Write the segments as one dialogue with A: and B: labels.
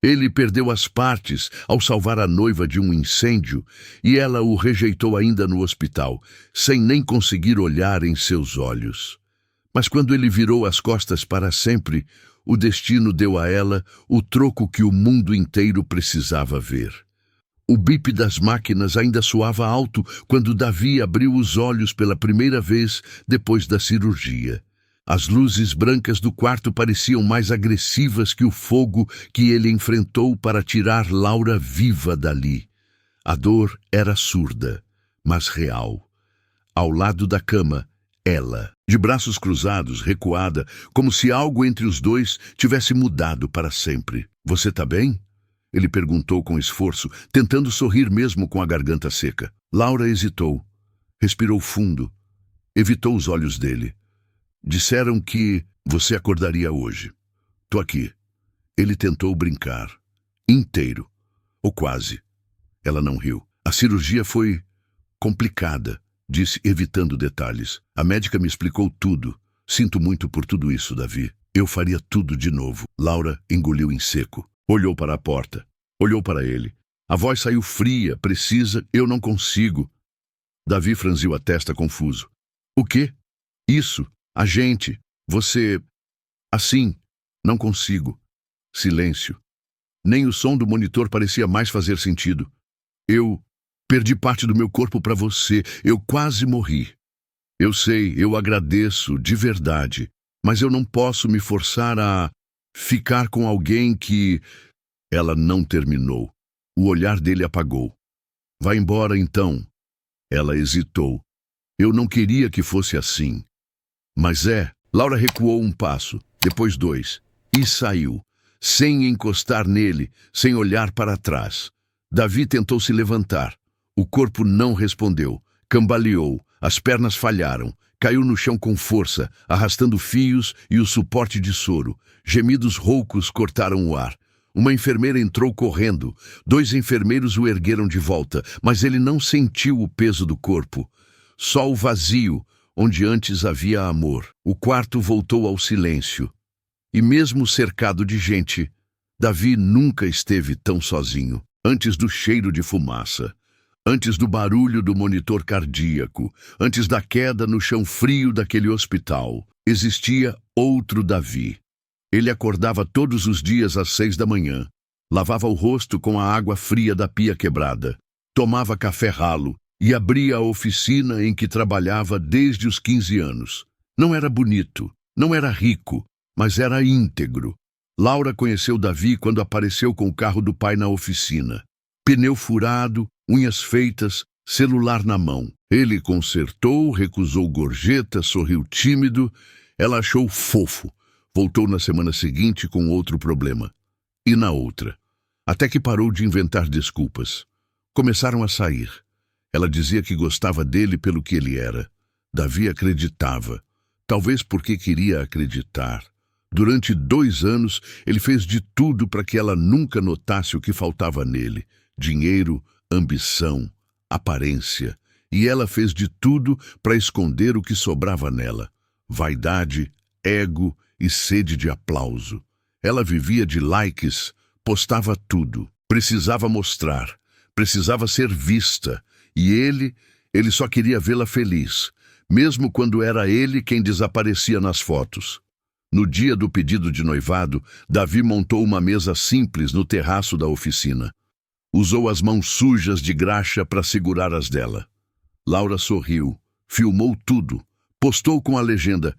A: Ele perdeu as partes ao salvar a noiva de um incêndio e ela o rejeitou ainda no hospital, sem nem conseguir olhar em seus olhos. Mas quando ele virou as costas para sempre, o destino deu a ela o troco que o mundo inteiro precisava ver. O bip das máquinas ainda soava alto quando Davi abriu os olhos pela primeira vez depois da cirurgia. As luzes brancas do quarto pareciam mais agressivas que o fogo que ele enfrentou para tirar Laura viva dali. A dor era surda, mas real. Ao lado da cama, ela, de braços cruzados, recuada, como se algo entre os dois tivesse mudado para sempre. "Você tá bem?" Ele perguntou com esforço, tentando sorrir mesmo com a garganta seca. Laura hesitou, respirou fundo, evitou os olhos dele. "Disseram que você acordaria hoje. Tô aqui." Ele tentou brincar. Inteiro. Ou quase. Ela não riu. "A cirurgia foi complicada", disse, evitando detalhes. "A médica me explicou tudo. Sinto muito por tudo isso, Davi. Eu faria tudo de novo." Laura engoliu em seco. Olhou para a porta. Olhou para ele. A voz saiu fria, precisa. "Eu não consigo." Davi franziu a testa confuso. "O quê?" "Isso. A gente. Você. Assim. Não consigo." Silêncio. Nem o som do monitor parecia mais fazer sentido. "Eu perdi parte do meu corpo para você. Eu quase morri. Eu sei, eu agradeço, de verdade. Mas eu não posso me forçar a ficar com alguém que..." Ela não terminou. O olhar dele apagou. "Vai embora, então." Ela hesitou. "Eu não queria que fosse assim." "Mas é." Laura recuou um passo, depois dois, e saiu, sem encostar nele, sem olhar para trás. Davi tentou se levantar. O corpo não respondeu. Cambaleou, as pernas falharam, caiu no chão com força, arrastando fios e o suporte de soro. Gemidos roucos cortaram o ar. Uma enfermeira entrou correndo. 2 enfermeiros o ergueram de volta, mas ele não sentiu o peso do corpo. Só o vazio, onde antes havia amor. O quarto voltou ao silêncio. E mesmo cercado de gente, Davi nunca esteve tão sozinho. Antes do cheiro de fumaça, antes do barulho do monitor cardíaco, antes da queda no chão frio daquele hospital, existia outro Davi. Ele acordava todos os dias às 6 da manhã, lavava o rosto com a água fria da pia quebrada, tomava café ralo e abria a oficina em que trabalhava desde os 15 anos. Não era bonito, não era rico, mas era íntegro. Laura conheceu Davi quando apareceu com o carro do pai na oficina. Pneu furado, unhas feitas, celular na mão. Ele consertou, recusou gorjeta, sorriu tímido. Ela achou fofo. Voltou na semana seguinte com outro problema. E na outra. Até que parou de inventar desculpas. Começaram a sair. Ela dizia que gostava dele pelo que ele era. Davi acreditava. Talvez porque queria acreditar. Durante 2 anos, ele fez de tudo para que ela nunca notasse o que faltava nele. Dinheiro, ambição, aparência. E ela fez de tudo para esconder o que sobrava nela. Vaidade, ego e sede de aplauso. Ela vivia de likes, postava tudo. Precisava mostrar, precisava ser vista. E ele só queria vê-la feliz, mesmo quando era ele quem desaparecia nas fotos. No dia do pedido de noivado, Davi montou uma mesa simples no terraço da oficina. Usou as mãos sujas de graxa para segurar as dela. Laura sorriu, filmou tudo, postou com a legenda: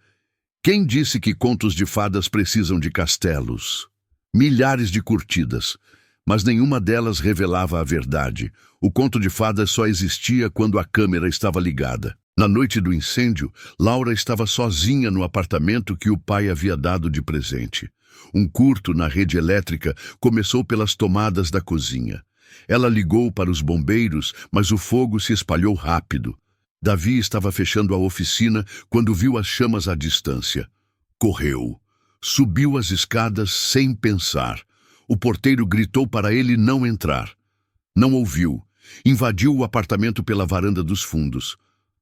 A: "Quem disse que contos de fadas precisam de castelos?" Milhares de curtidas, mas nenhuma delas revelava a verdade. O conto de fadas só existia quando a câmera estava ligada. Na noite do incêndio, Laura estava sozinha no apartamento que o pai havia dado de presente. Um curto na rede elétrica começou pelas tomadas da cozinha. Ela ligou para os bombeiros, mas o fogo se espalhou rápido. Davi estava fechando a oficina quando viu as chamas à distância. Correu. Subiu as escadas sem pensar. O porteiro gritou para ele não entrar. Não ouviu. Invadiu o apartamento pela varanda dos fundos.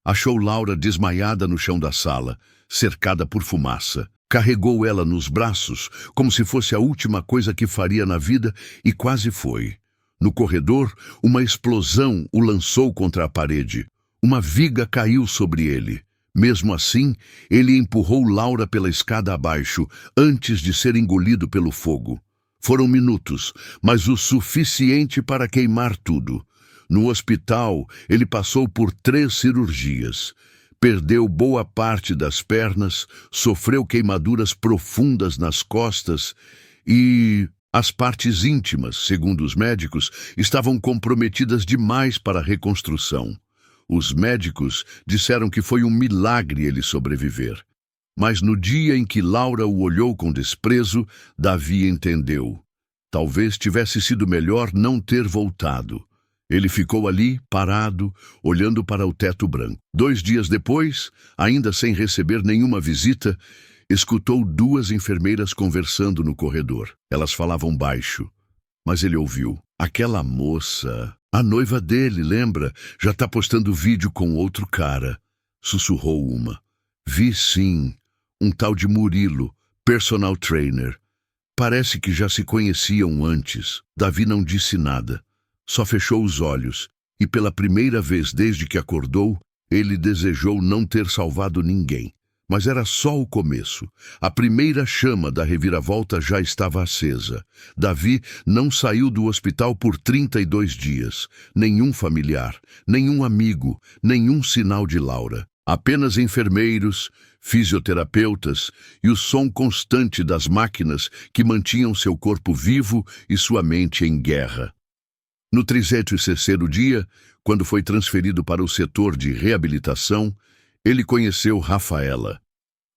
A: Achou Laura desmaiada no chão da sala, cercada por fumaça. Carregou ela nos braços, como se fosse a última coisa que faria na vida, e quase foi. No corredor, uma explosão o lançou contra a parede. Uma viga caiu sobre ele. Mesmo assim, ele empurrou Laura pela escada abaixo, antes de ser engolido pelo fogo. Foram minutos, mas o suficiente para queimar tudo. No hospital, ele passou por 3 cirurgias. Perdeu boa parte das pernas, sofreu queimaduras profundas nas costas e as partes íntimas, segundo os médicos, estavam comprometidas demais para a reconstrução. Os médicos disseram que foi um milagre ele sobreviver. Mas no dia em que Laura o olhou com desprezo, Davi entendeu. Talvez tivesse sido melhor não ter voltado. Ele ficou ali, parado, olhando para o teto branco. 2 dias depois, ainda sem receber nenhuma visita, escutou 2 enfermeiras conversando no corredor. Elas falavam baixo, mas ele ouviu. Aquela moça, a noiva dele, lembra? Já está postando vídeo com outro cara, sussurrou uma. Vi sim, um tal de Murilo, personal trainer. Parece que já se conheciam antes. Davi não disse nada. Só fechou os olhos, e pela primeira vez desde que acordou, ele desejou não ter salvado ninguém. Mas era só o começo. A primeira chama da reviravolta já estava acesa. Davi não saiu do hospital por 32 dias. Nenhum familiar, nenhum amigo, nenhum sinal de Laura. Apenas enfermeiros, fisioterapeutas e o som constante das máquinas que mantinham seu corpo vivo e sua mente em guerra. No 33º dia, quando foi transferido para o setor de reabilitação, ele conheceu Rafaela.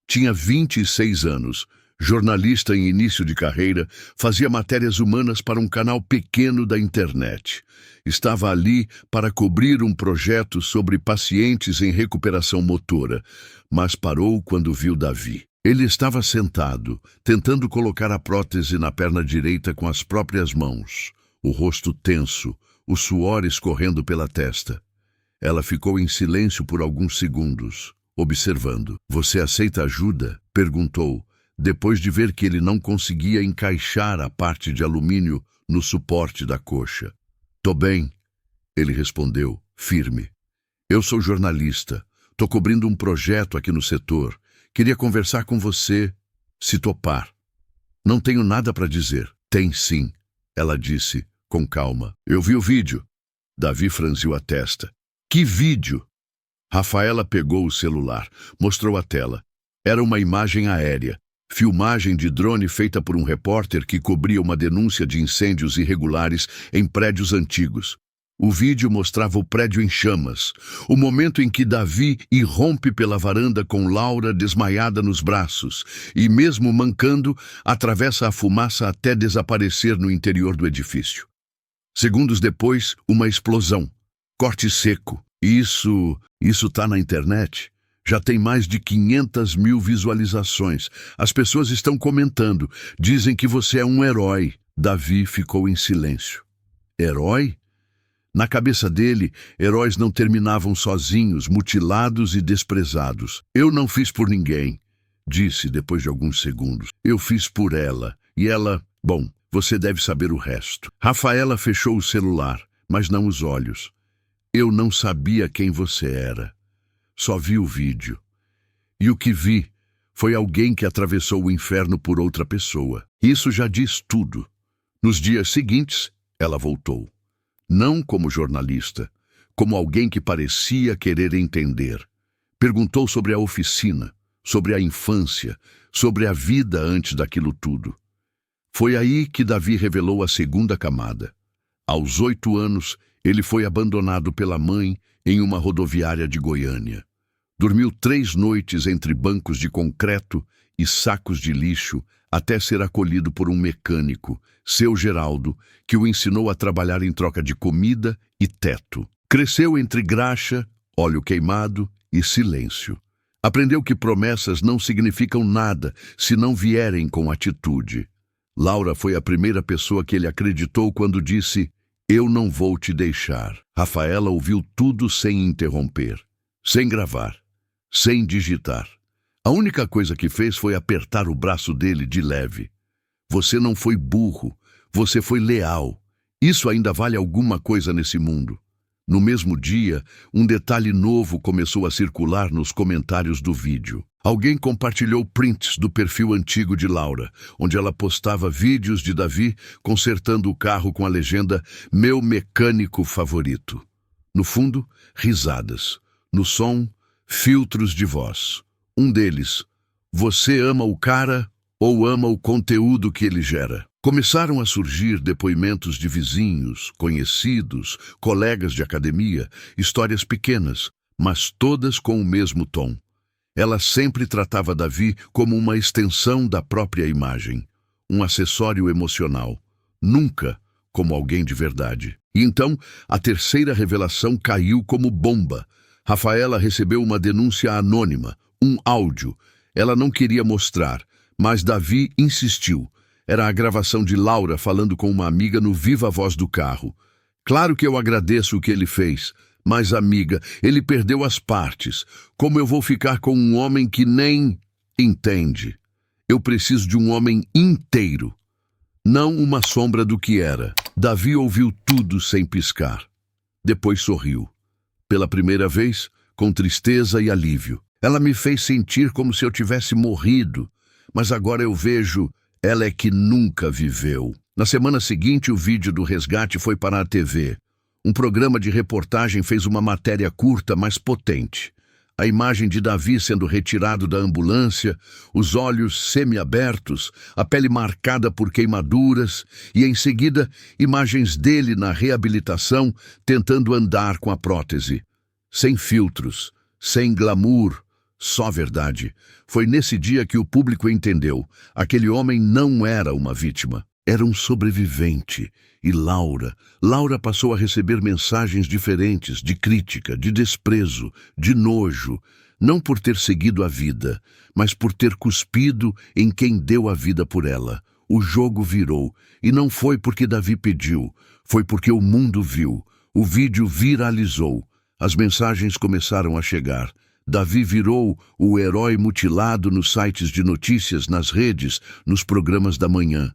A: Tinha 26 anos, jornalista em início de carreira, fazia matérias humanas para um canal pequeno da internet. Estava ali para cobrir um projeto sobre pacientes em recuperação motora, mas parou quando viu Davi. Ele estava sentado, tentando colocar a prótese na perna direita com as próprias mãos. O rosto tenso, o suor escorrendo pela testa. Ela ficou em silêncio por alguns segundos, observando. Você aceita ajuda? Perguntou, depois de ver que ele não conseguia encaixar a parte de alumínio no suporte da coxa. Tô bem, ele respondeu, firme. Eu sou jornalista. Tô cobrindo um projeto aqui no setor. Queria conversar com você, se topar. Não tenho nada para dizer. Tem sim, ela disse, com calma. Eu vi o vídeo. Davi franziu a testa. Que vídeo? Rafaela pegou o celular, mostrou a tela. Era uma imagem aérea, filmagem de drone feita por um repórter que cobria uma denúncia de incêndios irregulares em prédios antigos. O vídeo mostrava o prédio em chamas, o momento em que Davi irrompe pela varanda com Laura desmaiada nos braços e, mesmo mancando, atravessa a fumaça até desaparecer no interior do edifício. Segundos depois, uma explosão. Corte seco. Isso tá na internet. Já tem mais de 500 mil visualizações. As pessoas estão comentando. Dizem que você é um herói. Davi ficou em silêncio. Herói? Na cabeça dele, heróis não terminavam sozinhos, mutilados e desprezados. Eu não fiz por ninguém, disse depois de alguns segundos. Eu fiz por ela. E ela, bom, você deve saber o resto. Rafaela fechou o celular, mas não os olhos. Eu não sabia quem você era. Só vi o vídeo. E o que vi foi alguém que atravessou o inferno por outra pessoa. Isso já diz tudo. Nos dias seguintes, ela voltou. Não como jornalista, como alguém que parecia querer entender. Perguntou sobre a oficina, sobre a infância, sobre a vida antes daquilo tudo. Foi aí que Davi revelou a segunda camada. Aos 8 anos, ele foi abandonado pela mãe em uma rodoviária de Goiânia. Dormiu 3 noites entre bancos de concreto e sacos de lixo até ser acolhido por um mecânico, seu Geraldo, que o ensinou a trabalhar em troca de comida e teto. Cresceu entre graxa, óleo queimado e silêncio. Aprendeu que promessas não significam nada se não vierem com atitude. Laura foi a primeira pessoa que ele acreditou quando disse: eu não vou te deixar. Rafaela ouviu tudo sem interromper, sem gravar, sem digitar. A única coisa que fez foi apertar o braço dele de leve. Você não foi burro, você foi leal. Isso ainda vale alguma coisa nesse mundo. No mesmo dia, um detalhe novo começou a circular nos comentários do vídeo. Alguém compartilhou prints do perfil antigo de Laura, onde ela postava vídeos de Davi consertando o carro com a legenda "Meu mecânico favorito". No fundo, risadas. No som, filtros de voz. Um deles: "Você ama o cara ou ama o conteúdo que ele gera?". Começaram a surgir depoimentos de vizinhos, conhecidos, colegas de academia, histórias pequenas, mas todas com o mesmo tom. Ela sempre tratava Davi como uma extensão da própria imagem, um acessório emocional, nunca como alguém de verdade. E então, a terceira revelação caiu como bomba. Rafaela recebeu uma denúncia anônima, um áudio. Ela não queria mostrar, mas Davi insistiu. Era a gravação de Laura falando com uma amiga no viva voz do carro. "Claro que eu agradeço o que ele fez, mas, amiga, ele perdeu as partes. Como eu vou ficar com um homem que nem entende? Eu preciso de um homem inteiro, não uma sombra do que era." Davi ouviu tudo sem piscar. Depois sorriu. Pela primeira vez, com tristeza e alívio. "Ela me fez sentir como se eu tivesse morrido, mas agora eu vejo, ela é que nunca viveu." Na semana seguinte, o vídeo do resgate foi para a TV. Um programa de reportagem fez uma matéria curta, mas potente. A imagem de Davi sendo retirado da ambulância, os olhos semi-abertos, a pele marcada por queimaduras e, em seguida, imagens dele na reabilitação, tentando andar com a prótese. Sem filtros, sem glamour, só verdade. Foi nesse dia que o público entendeu. Aquele homem não era uma vítima, era um sobrevivente. E Laura passou a receber mensagens diferentes, de crítica, de desprezo, de nojo, não por ter seguido a vida, mas por ter cuspido em quem deu a vida por ela. O jogo virou, e não foi porque Davi pediu, foi porque o mundo viu. O vídeo viralizou, as mensagens começaram a chegar. Davi virou o herói mutilado nos sites de notícias, nas redes, nos programas da manhã.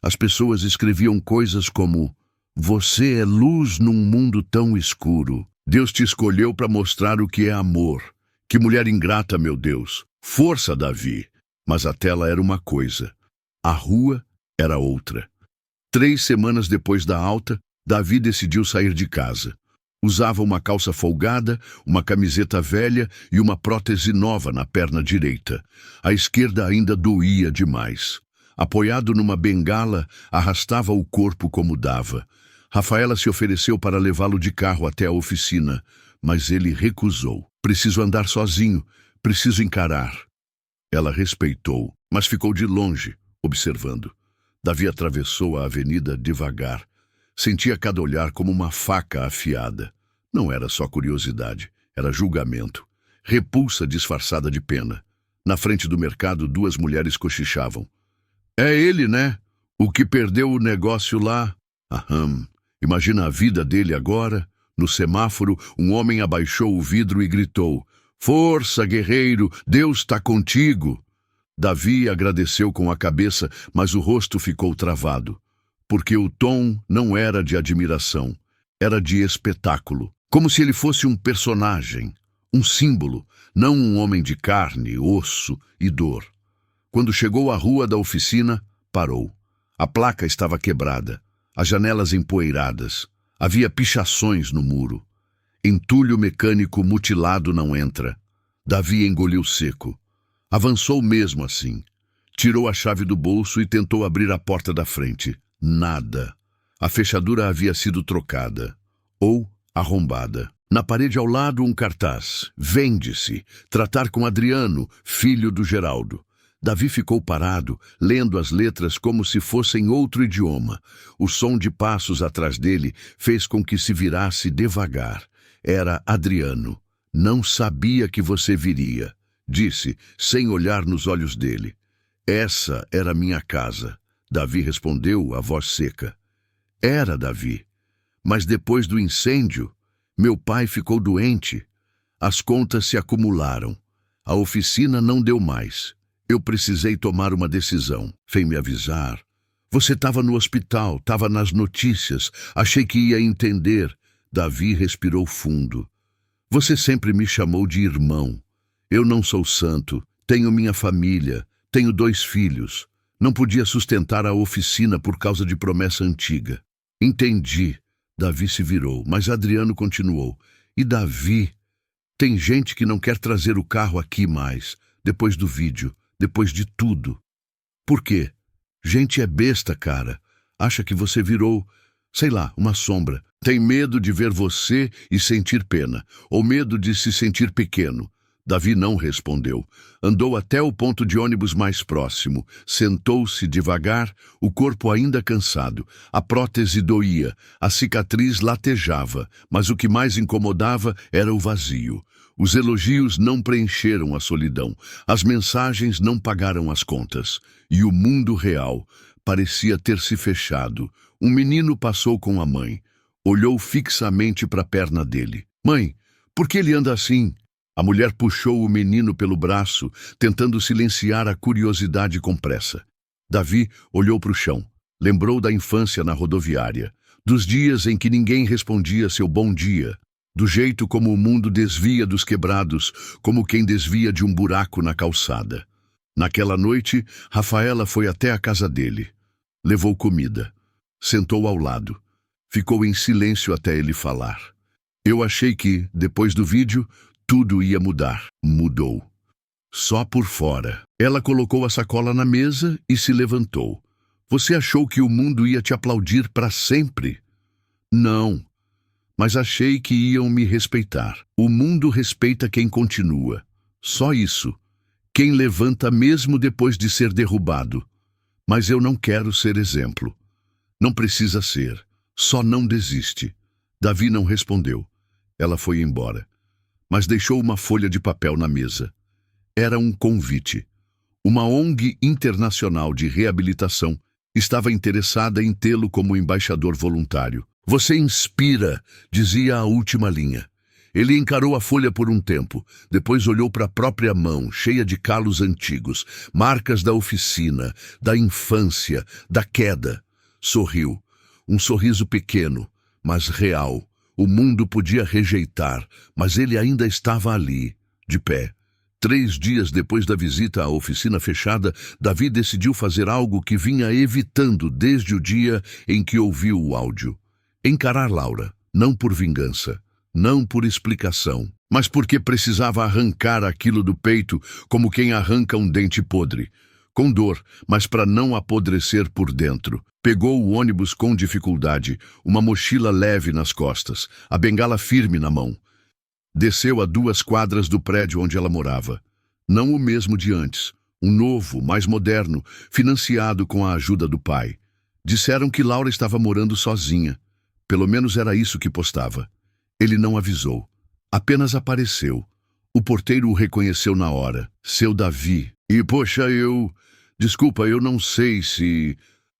A: As pessoas escreviam coisas como: "Você é luz num mundo tão escuro. Deus te escolheu para mostrar o que é amor. Que mulher ingrata, meu Deus. Força, Davi." Mas a tela era uma coisa, a rua era outra. 3 semanas depois da alta, Davi decidiu sair de casa. Usava uma calça folgada, uma camiseta velha e uma prótese nova na perna direita. A esquerda ainda doía demais. Apoiado numa bengala, arrastava o corpo como dava. Rafaela se ofereceu para levá-lo de carro até a oficina, mas ele recusou. "Preciso andar sozinho, preciso encarar." Ela respeitou, mas ficou de longe, observando. Davi atravessou a avenida devagar. Sentia cada olhar como uma faca afiada. Não era só curiosidade, era julgamento. Repulsa disfarçada de pena. Na frente do mercado, 2 mulheres cochichavam. "É ele, né? O que perdeu o negócio lá." Aham. Imagina a vida dele agora. No semáforo, um homem abaixou o vidro e gritou: "Força, guerreiro, Deus está contigo." Davi agradeceu com a cabeça, mas o rosto ficou travado, porque o tom não era de admiração, era de espetáculo, como se ele fosse um personagem, um símbolo, não um homem de carne, osso e dor. Quando chegou à rua da oficina, parou. A placa estava quebrada, as janelas empoeiradas, havia pichações no muro. "Entulho mecânico mutilado não entra." Davi engoliu seco. Avançou mesmo assim. Tirou a chave do bolso e tentou abrir a porta da frente. Nada. A fechadura havia sido trocada. Ou arrombada. Na parede ao lado, um cartaz. "Vende-se. Tratar com Adriano, filho do Geraldo." Davi ficou parado, lendo as letras como se fossem outro idioma. O som de passos atrás dele fez com que se virasse devagar. Era Adriano. "Não sabia que você viria", disse, sem olhar nos olhos dele. "Essa era minha casa." Davi respondeu, a voz seca. Era, Davi. Mas depois do incêndio, meu pai ficou doente. As contas se acumularam. A oficina não deu mais. Eu precisei tomar uma decisão. Vem me avisar. Você estava no hospital, estava nas notícias. Achei que ia entender. Davi respirou fundo. Você sempre me chamou de irmão. Eu não sou santo. Tenho minha família. Tenho 2 filhos. Não podia sustentar a oficina por causa de promessa antiga. Entendi. Davi se virou, mas Adriano continuou. E Davi, tem gente que não quer trazer o carro aqui mais, depois do vídeo, depois de tudo. Por quê? Gente é besta, cara. Acha que você virou, sei lá, uma sombra. Tem medo de ver você e sentir pena, ou medo de se sentir pequeno. Davi não respondeu. Andou até o ponto de ônibus mais próximo. Sentou-se devagar, o corpo ainda cansado. A prótese doía, a cicatriz latejava, mas o que mais incomodava era o vazio. Os elogios não preencheram a solidão. As mensagens não pagaram as contas. E o mundo real parecia ter se fechado. Um menino passou com a mãe. Olhou fixamente para a perna dele. Mãe, por que ele anda assim? A mulher puxou o menino pelo braço, tentando silenciar a curiosidade com pressa. Davi olhou para o chão. Lembrou da infância na rodoviária, dos dias em que ninguém respondia seu bom dia, do jeito como o mundo desvia dos quebrados, como quem desvia de um buraco na calçada. Naquela noite, Rafaela foi até a casa dele. Levou comida. Sentou ao lado. Ficou em silêncio até ele falar. Eu achei que, depois do vídeo, tudo ia mudar. Mudou. Só por fora. Ela colocou a sacola na mesa e se levantou. Você achou que o mundo ia te aplaudir para sempre? Não. Mas achei que iam me respeitar. O mundo respeita quem continua. Só isso. Quem levanta mesmo depois de ser derrubado. Mas eu não quero ser exemplo. Não precisa ser. Só não desiste. Davi não respondeu. Ela foi embora. Mas deixou uma folha de papel na mesa. Era um convite. Uma ONG internacional de reabilitação estava interessada em tê-lo como embaixador voluntário. Você inspira, dizia a última linha. Ele encarou a folha por um tempo, depois olhou para a própria mão, cheia de calos antigos, marcas da oficina, da infância, da queda. Sorriu. Um sorriso pequeno, mas real. O mundo podia rejeitar, mas ele ainda estava ali, de pé. 3 dias depois da visita à oficina fechada, Davi decidiu fazer algo que vinha evitando desde o dia em que ouviu o áudio. Encarar Laura, não por vingança, não por explicação, mas porque precisava arrancar aquilo do peito como quem arranca um dente podre. Com dor, mas para não apodrecer por dentro. Pegou o ônibus com dificuldade, uma mochila leve nas costas, a bengala firme na mão. Desceu a 2 quadras do prédio onde ela morava. Não o mesmo de antes, um novo, mais moderno, financiado com a ajuda do pai. Disseram que Laura estava morando sozinha. Pelo menos era isso que postava. Ele não avisou. Apenas apareceu. O porteiro o reconheceu na hora. Seu Davi. E, poxa, Desculpa, eu não sei se...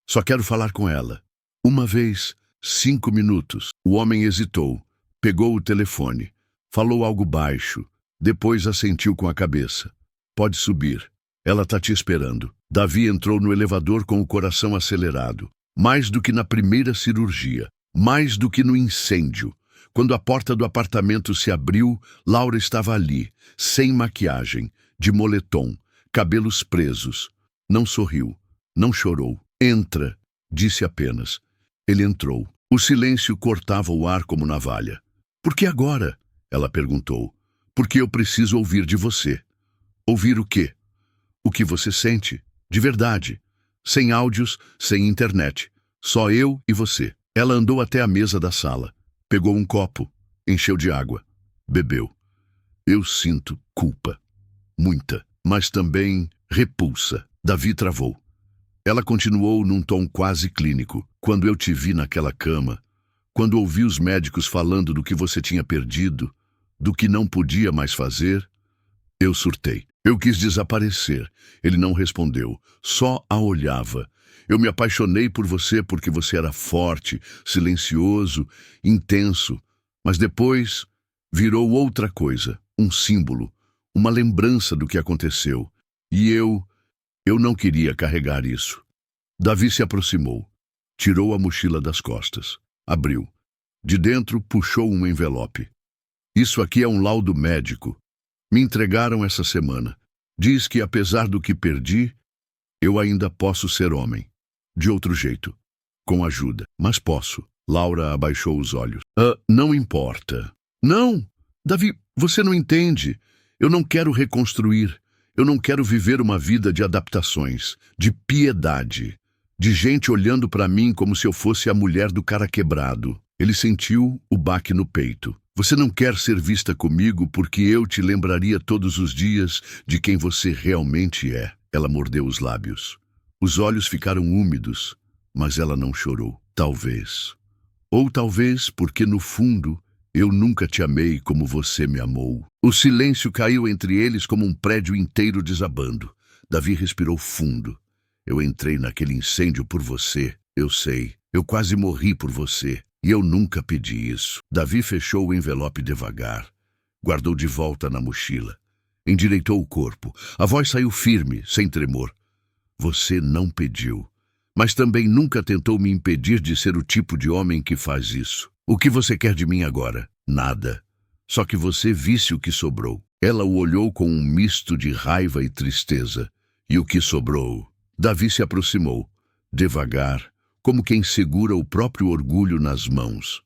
A: Só quero falar com ela. Uma vez, 5 minutos. O homem hesitou. Pegou o telefone. Falou algo baixo. Depois assentiu com a cabeça. Pode subir. Ela tá te esperando. Davi entrou no elevador com o coração acelerado. Mais do que na primeira cirurgia. Mais do que no incêndio. Quando a porta do apartamento se abriu, Laura estava ali, sem maquiagem, de moletom, cabelos presos. Não sorriu, não chorou. Entra, disse apenas. Ele entrou. O silêncio cortava o ar como navalha. Por que agora? Ela perguntou. Porque eu preciso ouvir de você. Ouvir o quê? O que você sente, de verdade. Sem áudios, sem internet. Só eu e você. Ela andou até a mesa da sala. Pegou um copo, encheu de água. Bebeu. Eu sinto culpa. Muita, mas também repulsa. Davi travou. Ela continuou num tom quase clínico. Quando eu te vi naquela cama, quando ouvi os médicos falando do que você tinha perdido, do que não podia mais fazer, eu surtei. Eu quis desaparecer. Ele não respondeu, só a olhava. Eu me apaixonei por você porque você era forte, silencioso, intenso, mas depois virou outra coisa, um símbolo, uma lembrança do que aconteceu. E eu não queria carregar isso. Davi se aproximou, tirou a mochila das costas, abriu. De dentro, puxou um envelope. Isso aqui é um laudo médico. Me entregaram essa semana. Diz que, apesar do que perdi, eu ainda posso ser homem. De outro jeito. Com ajuda. Mas posso. Laura abaixou os olhos. Não importa. Não! Davi, você não entende. Eu não quero reconstruir. Eu não quero viver uma vida de adaptações, de piedade, de gente olhando para mim como se eu fosse a mulher do cara quebrado. Ele sentiu o baque no peito. Você não quer ser vista comigo porque eu te lembraria todos os dias de quem você realmente é. Ela mordeu os lábios. Os olhos ficaram úmidos, mas ela não chorou. Talvez. Ou talvez porque, no fundo, eu nunca te amei como você me amou. O silêncio caiu entre eles como um prédio inteiro desabando. Davi respirou fundo. Eu entrei naquele incêndio por você, eu sei. Eu quase morri por você. E eu nunca pedi isso. Davi fechou o envelope devagar. Guardou de volta na mochila. Endireitou o corpo. A voz saiu firme, sem tremor. Você não pediu. Mas também nunca tentou me impedir de ser o tipo de homem que faz isso. O que você quer de mim agora? Nada. Só que você visse o que sobrou. Ela o olhou com um misto de raiva e tristeza. E o que sobrou? Davi se aproximou, devagar, como quem segura o próprio orgulho nas mãos.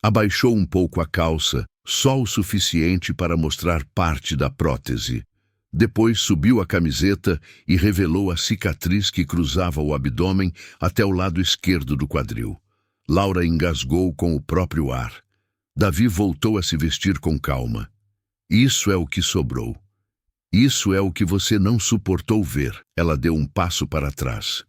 A: Abaixou um pouco a calça, só o suficiente para mostrar parte da prótese. Depois subiu a camiseta e revelou a cicatriz que cruzava o abdômen até o lado esquerdo do quadril. Laura engasgou com o próprio ar. Davi voltou a se vestir com calma. Isso é o que sobrou. Isso é o que você não suportou ver. Ela deu um passo para trás.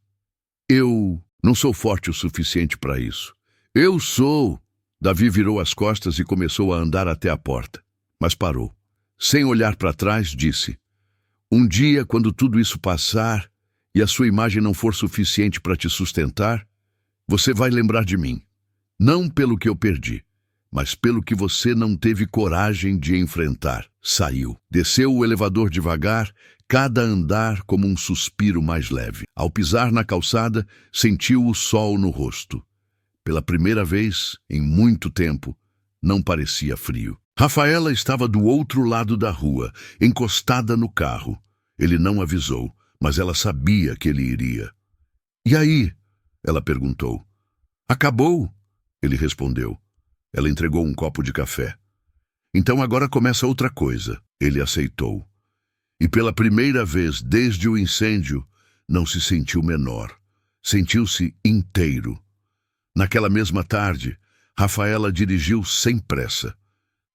A: Eu não sou forte o suficiente para isso. Eu sou! Davi virou as costas e começou a andar até a porta. Mas parou. Sem olhar para trás, disse: um dia, quando tudo isso passar e a sua imagem não for suficiente para te sustentar, você vai lembrar de mim. Não pelo que eu perdi, mas pelo que você não teve coragem de enfrentar. Saiu. Desceu o elevador devagar, cada andar como um suspiro mais leve. Ao pisar na calçada, sentiu o sol no rosto. Pela primeira vez, em muito tempo, não parecia frio. Rafaela estava do outro lado da rua, encostada no carro. Ele não avisou, mas ela sabia que ele iria. E aí? Ela perguntou. Acabou? Ele respondeu. Ela entregou um copo de café. Então agora começa outra coisa. Ele aceitou. E pela primeira vez desde o incêndio, não se sentiu menor. Sentiu-se inteiro. Naquela mesma tarde, Rafaela dirigiu sem pressa.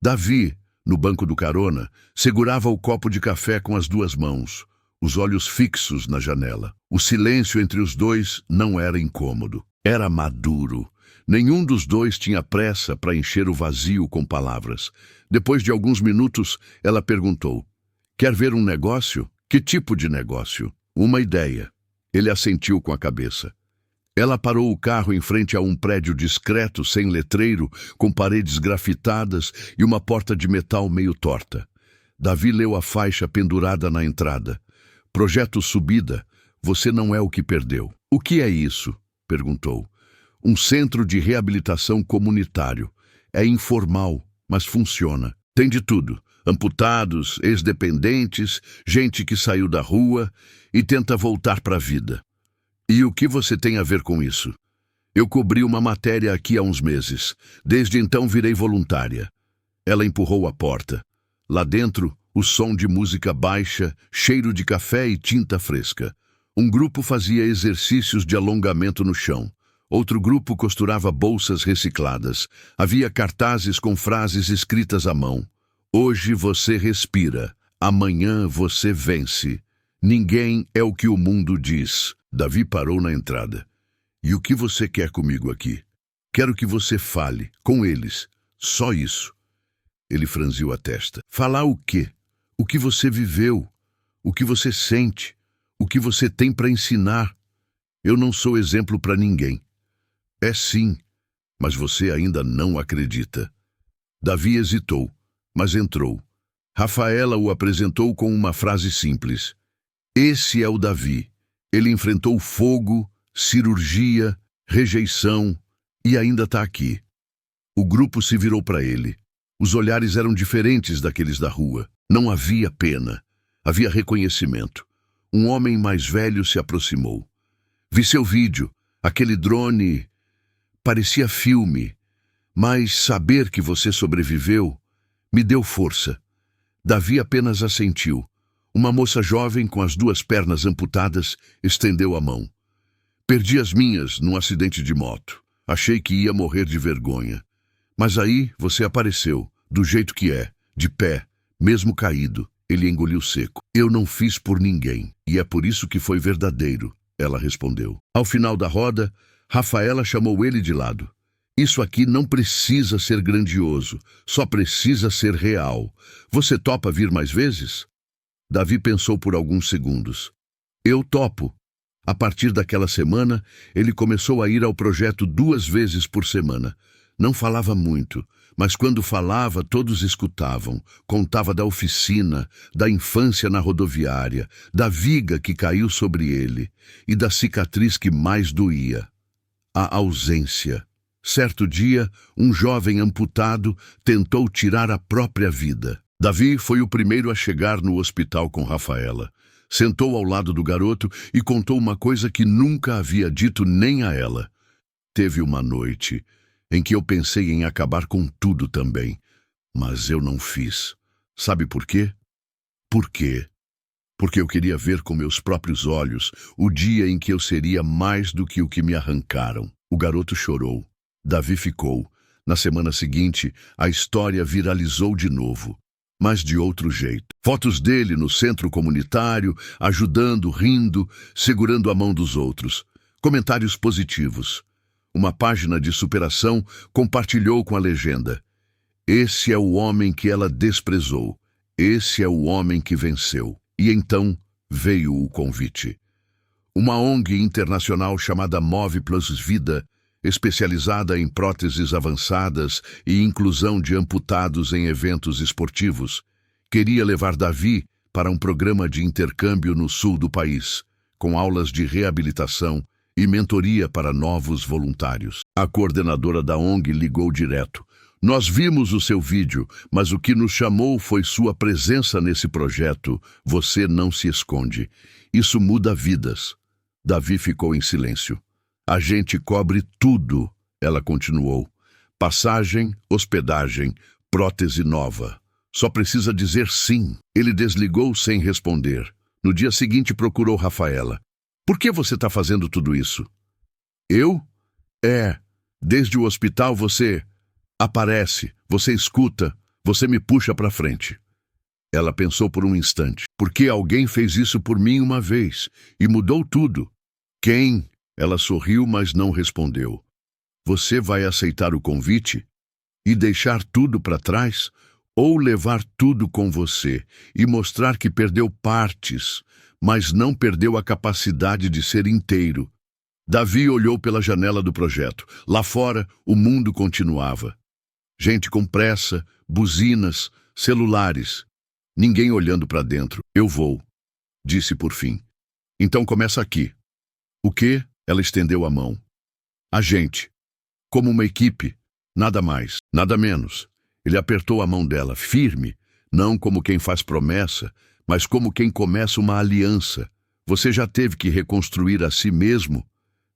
A: Davi, no banco do carona, segurava o copo de café com as duas mãos, os olhos fixos na janela. O silêncio entre os dois não era incômodo. Era maduro. Nenhum dos dois tinha pressa para encher o vazio com palavras. Depois de alguns minutos, ela perguntou: quer ver um negócio? Que tipo de negócio? Uma ideia. Ele assentiu com a cabeça. Ela parou o carro em frente a um prédio discreto, sem letreiro, com paredes grafitadas e uma porta de metal meio torta. Davi leu a faixa pendurada na entrada. Projeto Subida, você não é o que perdeu. O que é isso? Perguntou. Um centro de reabilitação comunitário. É informal, mas funciona. Tem de tudo. Amputados, ex-dependentes, gente que saiu da rua e tenta voltar para a vida. E o que você tem a ver com isso? Eu cobri uma matéria aqui há uns meses. Desde então virei voluntária. Ela empurrou a porta. Lá dentro, o som de música baixa, cheiro de café e tinta fresca. Um grupo fazia exercícios de alongamento no chão. Outro grupo costurava bolsas recicladas. Havia cartazes com frases escritas à mão. Hoje você respira. Amanhã você vence. Ninguém é o que o mundo diz. Davi parou na entrada. E o que você quer comigo aqui? Quero que você fale, com eles. Só isso. Ele franziu a testa. Falar o quê? O que você viveu? O que você sente? O que você tem para ensinar? Eu não sou exemplo para ninguém. É sim, mas você ainda não acredita. Davi hesitou, mas entrou. Rafaela o apresentou com uma frase simples. Esse é o Davi. Ele enfrentou fogo, cirurgia, rejeição e ainda está aqui. O grupo se virou para ele. Os olhares eram diferentes daqueles da rua. Não havia pena. Havia reconhecimento. Um homem mais velho se aproximou. Vi seu vídeo. Aquele drone parecia filme. Mas saber que você sobreviveu me deu força. Davi apenas assentiu. Uma moça jovem com as 2 pernas amputadas estendeu a mão. Perdi as minhas num acidente de moto. Achei que ia morrer de vergonha. Mas aí você apareceu, do jeito que é, de pé, mesmo caído. Ele engoliu seco. Eu não fiz por ninguém, e é por isso que foi verdadeiro, ela respondeu. Ao final da roda, Rafaela chamou ele de lado. Isso aqui não precisa ser grandioso, só precisa ser real. Você topa vir mais vezes? Davi pensou por alguns segundos. Eu topo. A partir daquela semana, ele começou a ir ao projeto 2 vezes por semana. Não falava muito, mas quando falava, todos escutavam. Contava da oficina, da infância na rodoviária, da viga que caiu sobre ele e da cicatriz que mais doía. A ausência. Certo dia, um jovem amputado tentou tirar a própria vida. Davi foi o primeiro a chegar no hospital com Rafaela. Sentou ao lado do garoto e contou uma coisa que nunca havia dito nem a ela. Teve uma noite em que eu pensei em acabar com tudo também, mas eu não fiz. Sabe por quê? Por quê? Porque eu queria ver com meus próprios olhos o dia em que eu seria mais do que o que me arrancaram. O garoto chorou. Davi ficou. Na semana seguinte, a história viralizou de novo, mas de outro jeito. Fotos dele no centro comunitário, ajudando, rindo, segurando a mão dos outros. Comentários positivos. Uma página de superação compartilhou com a legenda: esse é o homem que ela desprezou. Esse é o homem que venceu. E então veio o convite. Uma ONG internacional chamada Move Plus Vida, especializada em próteses avançadas e inclusão de amputados em eventos esportivos, queria levar Davi para um programa de intercâmbio no sul do país, com aulas de reabilitação e mentoria para novos voluntários. A coordenadora da ONG ligou direto. Nós vimos o seu vídeo, mas o que nos chamou foi sua presença nesse projeto. Você não se esconde. Isso muda vidas. Davi ficou em silêncio. A gente cobre tudo, ela continuou. Passagem, hospedagem, prótese nova. Só precisa dizer sim. Ele desligou sem responder. No dia seguinte procurou Rafaela. Por que você está fazendo tudo isso? Eu? Desde o hospital você aparece, você escuta, você me puxa para frente. Ela pensou por um instante. Porque alguém fez isso por mim uma vez e mudou tudo. Quem? Ela sorriu, mas não respondeu. Você vai aceitar o convite e deixar tudo para trás? Ou levar tudo com você e mostrar que perdeu partes, mas não perdeu a capacidade de ser inteiro? Davi olhou pela janela do projeto. Lá fora, o mundo continuava. Gente com pressa, buzinas, celulares. Ninguém olhando para dentro. Eu vou, disse por fim. Então começa aqui. O quê? Ela estendeu a mão. A gente. Como uma equipe. Nada mais, nada menos. Ele apertou a mão dela, firme, não como quem faz promessa, mas como quem começa uma aliança. Você já teve que reconstruir a si mesmo,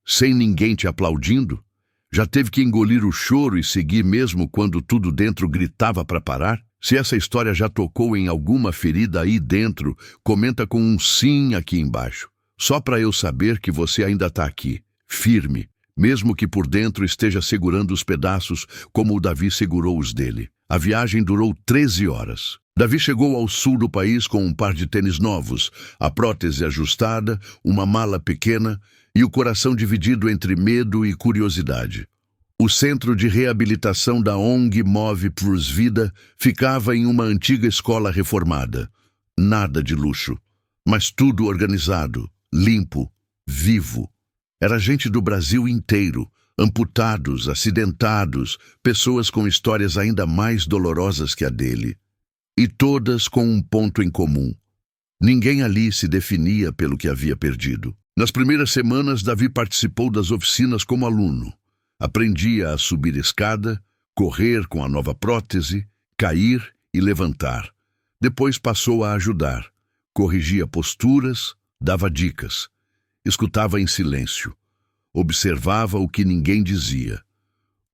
A: sem ninguém te aplaudindo? Já teve que engolir o choro e seguir mesmo quando tudo dentro gritava para parar? Se essa história já tocou em alguma ferida aí dentro, comenta com um sim aqui embaixo. Só para eu saber que você ainda está aqui, firme, mesmo que por dentro esteja segurando os pedaços como o Davi segurou os dele. A viagem durou 13 horas. Davi chegou ao sul do país com um par de tênis novos, a prótese ajustada, uma mala pequena e o coração dividido entre medo e curiosidade. O centro de reabilitação da ONG Move Plus Vida ficava em uma antiga escola reformada. Nada de luxo, mas tudo organizado, limpo, vivo. Era gente do Brasil inteiro, amputados, acidentados, pessoas com histórias ainda mais dolorosas que a dele. e todas com um ponto em comum. Ninguém ali se definia pelo que havia perdido. Nas primeiras semanas, Davi participou das oficinas como aluno. Aprendia a subir escada, correr com a nova prótese, cair e levantar. Depois passou a ajudar. Corrigia posturas, dava dicas. Escutava em silêncio. Observava o que ninguém dizia.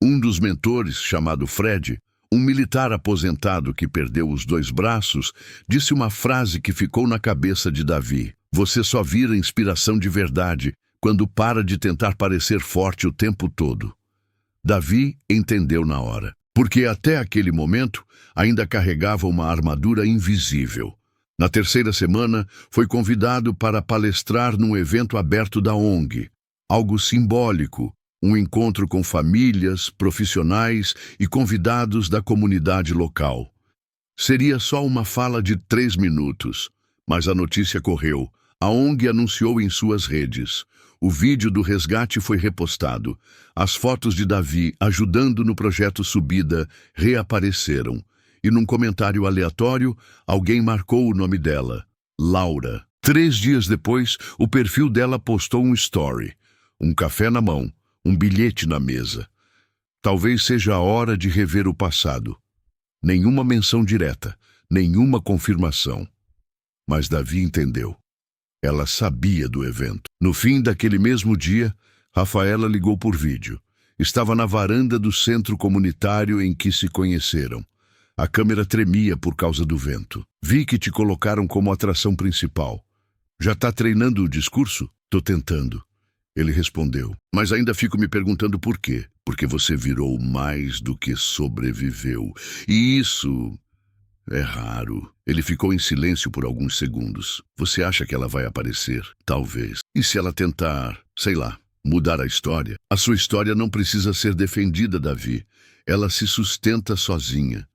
A: Um dos mentores, chamado Fred, um militar aposentado que perdeu os 2 braços, disse uma frase que ficou na cabeça de Davi. Você só vira inspiração de verdade quando para de tentar parecer forte o tempo todo. Davi entendeu na hora, porque até aquele momento ainda carregava uma armadura invisível. Na 3ª semana, foi convidado para palestrar num evento aberto da ONG, algo simbólico, um encontro com famílias, profissionais e convidados da comunidade local. Seria só uma fala de 3 minutos, mas a notícia correu. A ONG anunciou em suas redes. O vídeo do resgate foi repostado. As fotos de Davi ajudando no projeto Subida reapareceram. E num comentário aleatório, alguém marcou o nome dela, Laura. 3 dias depois, o perfil dela postou um story. Um café na mão, um bilhete na mesa. Talvez seja a hora de rever o passado. Nenhuma menção direta, nenhuma confirmação. Mas Davi entendeu. Ela sabia do evento. No fim daquele mesmo dia, Rafaela ligou por vídeo. Estava na varanda do centro comunitário em que se conheceram. A câmera tremia por causa do vento. Vi que te colocaram como atração principal. Já tá treinando o discurso? Tô tentando. Ele respondeu. Mas ainda fico me perguntando por quê. Porque você virou mais do que sobreviveu. E isso é raro. Ele ficou em silêncio por alguns segundos. Você acha que ela vai aparecer? Talvez. E se ela tentar, sei lá, mudar a história? A sua história não precisa ser defendida, Davi. Ela se sustenta sozinha.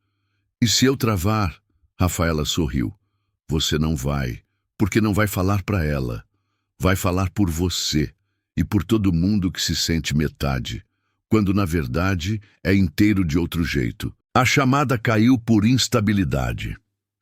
A: E se eu travar? Rafaela sorriu. Você não vai, porque não vai falar para ela. Vai falar por você e por todo mundo que se sente metade, quando na verdade é inteiro de outro jeito. A chamada caiu por instabilidade.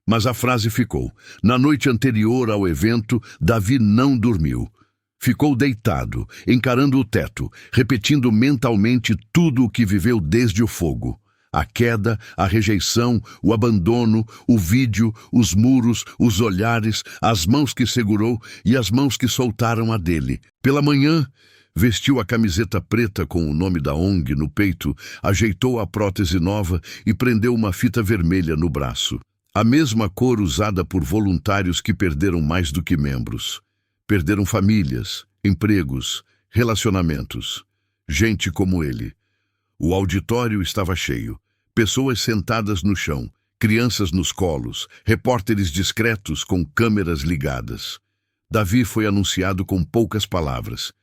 A: Mas a frase ficou. Na noite anterior ao evento, Davi não dormiu. Ficou deitado, encarando o teto, repetindo mentalmente tudo o que viveu desde o fogo. A queda, a rejeição, o abandono, o vídeo, os muros, os olhares, as mãos que segurou e as mãos que soltaram a dele. Pela manhã, vestiu a camiseta preta com o nome da ONG no peito, ajeitou a prótese nova e prendeu uma fita vermelha no braço. A mesma cor usada por voluntários que perderam mais do que membros. Perderam famílias, empregos, relacionamentos. Gente como ele. O auditório estava cheio. Pessoas sentadas no chão, crianças nos colos, repórteres discretos com câmeras ligadas. Davi foi anunciado com poucas palavras.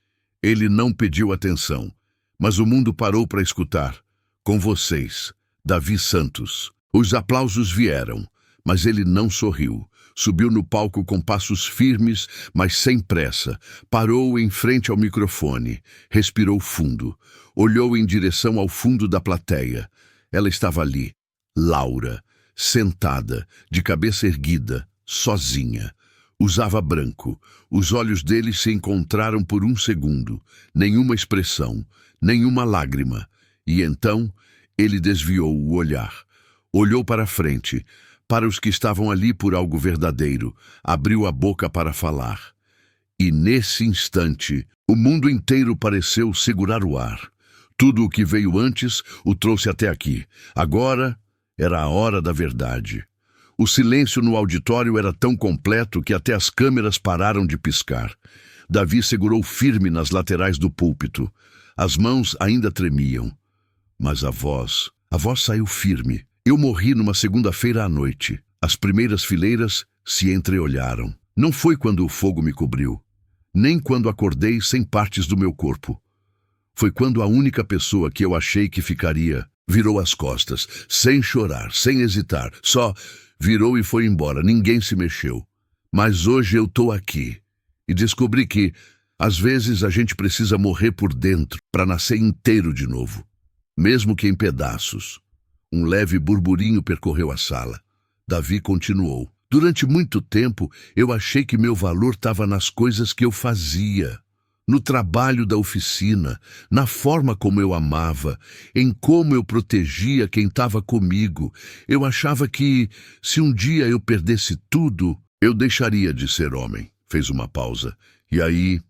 A: Ele não pediu atenção, mas o mundo parou para escutar. Com vocês, Davi Santos. Os aplausos vieram, mas ele não sorriu. Subiu no palco com passos firmes, mas sem pressa. Parou em frente ao microfone. Respirou fundo. Olhou em direção ao fundo da plateia. Ela estava ali, Laura, sentada, de cabeça erguida, sozinha. Usava branco. Os olhos dele se encontraram por um segundo. Nenhuma expressão, nenhuma lágrima. E então, ele desviou o olhar. Olhou para frente, para os que estavam ali por algo verdadeiro. Abriu a boca para falar. E nesse instante, o mundo inteiro pareceu segurar o ar. Tudo o que veio antes o trouxe até aqui. Agora era a hora da verdade. O silêncio no auditório era tão completo que até as câmeras pararam de piscar. Davi segurou firme nas laterais do púlpito. As mãos ainda tremiam. Mas a voz saiu firme. Eu morri numa segunda-feira à noite. As primeiras fileiras se entreolharam. Não foi quando o fogo me cobriu, nem quando acordei sem partes do meu corpo. Foi quando a única pessoa que eu achei que ficaria virou as costas, sem chorar, sem hesitar. Só virou e foi embora. Ninguém se mexeu. Mas hoje eu tô aqui e descobri que, às vezes, a gente precisa morrer por dentro para nascer inteiro de novo, mesmo que em pedaços. Um leve burburinho percorreu a sala. Davi continuou. Durante muito tempo, eu achei que meu valor estava nas coisas que eu fazia, no trabalho da oficina, na forma como eu amava, em como eu protegia quem estava comigo. Eu achava que, se um dia eu perdesse tudo, eu deixaria de ser homem. Fez uma pausa. E aí,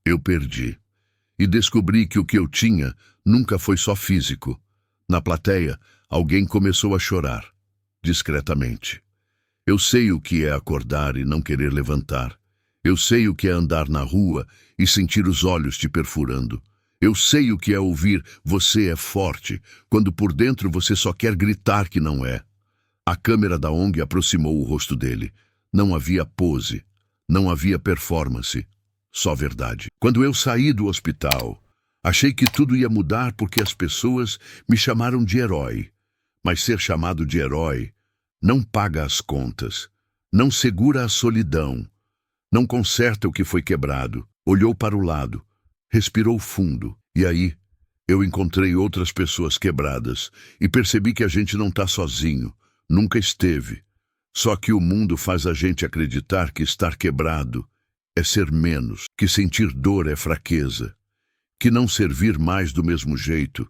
A: eu perdi. E descobri que o que eu tinha nunca foi só físico. Na plateia, alguém começou a chorar, discretamente. Eu sei o que é acordar e não querer levantar. Eu sei o que é andar na rua e sentir os olhos te perfurando. Eu sei o que é ouvir "você é forte", quando por dentro você só quer gritar que não é. A câmera da ONG aproximou o rosto dele. Não havia pose, não havia performance, só verdade. Quando eu saí do hospital, achei que tudo ia mudar porque as pessoas me chamaram de herói. Mas ser chamado de herói não paga as contas, não segura a solidão, não conserta o que foi quebrado. Olhou para o lado, respirou fundo, e aí eu encontrei outras pessoas quebradas e percebi que a gente não está sozinho, nunca esteve. Só que o mundo faz a gente acreditar que estar quebrado é ser menos, que sentir dor é fraqueza, que não servir mais do mesmo jeito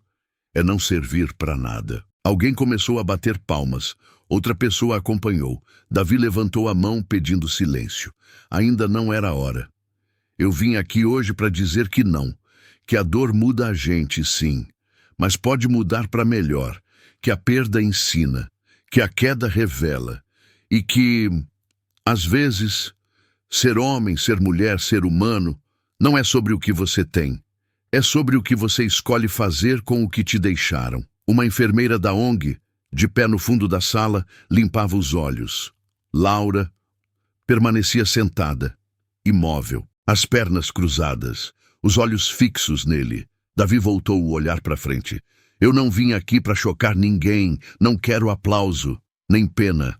A: é não servir para nada. Alguém começou a bater palmas. Outra pessoa acompanhou. Davi levantou a mão pedindo silêncio. Ainda não era a hora. Eu vim aqui hoje para dizer que não, que a dor muda a gente, sim, mas pode mudar para melhor, que a perda ensina, que a queda revela e que, às vezes, ser homem, ser mulher, ser humano, não é sobre o que você tem, é sobre o que você escolhe fazer com o que te deixaram. Uma enfermeira da ONG, de pé no fundo da sala, limpava os olhos. Laura permanecia sentada, imóvel, as pernas cruzadas, os olhos fixos nele. Davi voltou o olhar para frente. Eu não vim aqui para chocar ninguém, não quero aplauso, nem pena.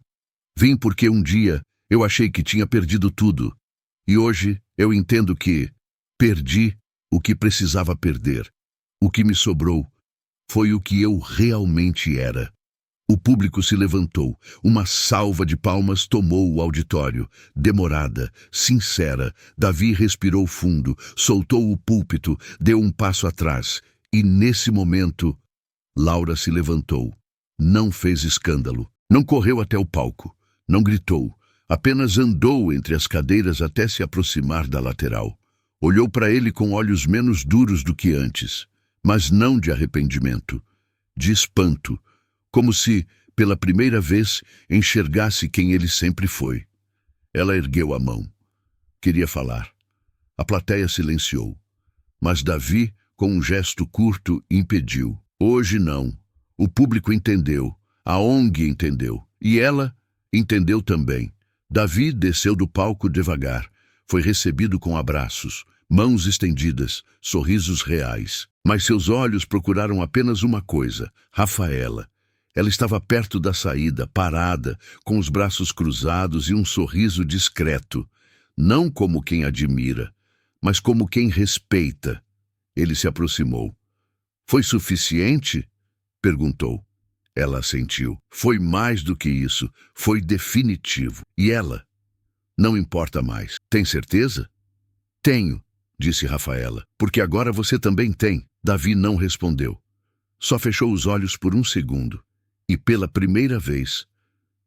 A: Vim porque um dia eu achei que tinha perdido tudo. E hoje eu entendo que perdi o que precisava perder. O que me sobrou foi o que eu realmente era. O público se levantou. Uma salva de palmas tomou o auditório. Demorada, sincera, Davi respirou fundo, soltou o púlpito, deu um passo atrás. E nesse momento, Laura se levantou. Não fez escândalo. Não correu até o palco. Não gritou. Apenas andou entre as cadeiras até se aproximar da lateral. Olhou para ele com olhos menos duros do que antes, mas não de arrependimento, de espanto, como se, pela primeira vez, enxergasse quem ele sempre foi. Ela ergueu a mão. Queria falar. A plateia silenciou. Mas Davi, com um gesto curto, impediu. Hoje não. O público entendeu. A ONG entendeu. E ela entendeu também. Davi desceu do palco devagar. Foi recebido com abraços, mãos estendidas, sorrisos reais. Mas seus olhos procuraram apenas uma coisa: Rafaela. Ela estava perto da saída, parada, com os braços cruzados e um sorriso discreto. Não como quem admira, mas como quem respeita. Ele se aproximou. Foi suficiente? Perguntou. Ela assentiu. Foi mais do que isso. Foi definitivo. E ela? Não importa mais. Tem certeza? Tenho, disse Rafaela. Porque agora você também tem. Davi não respondeu. Só fechou os olhos por um segundo. E pela primeira vez,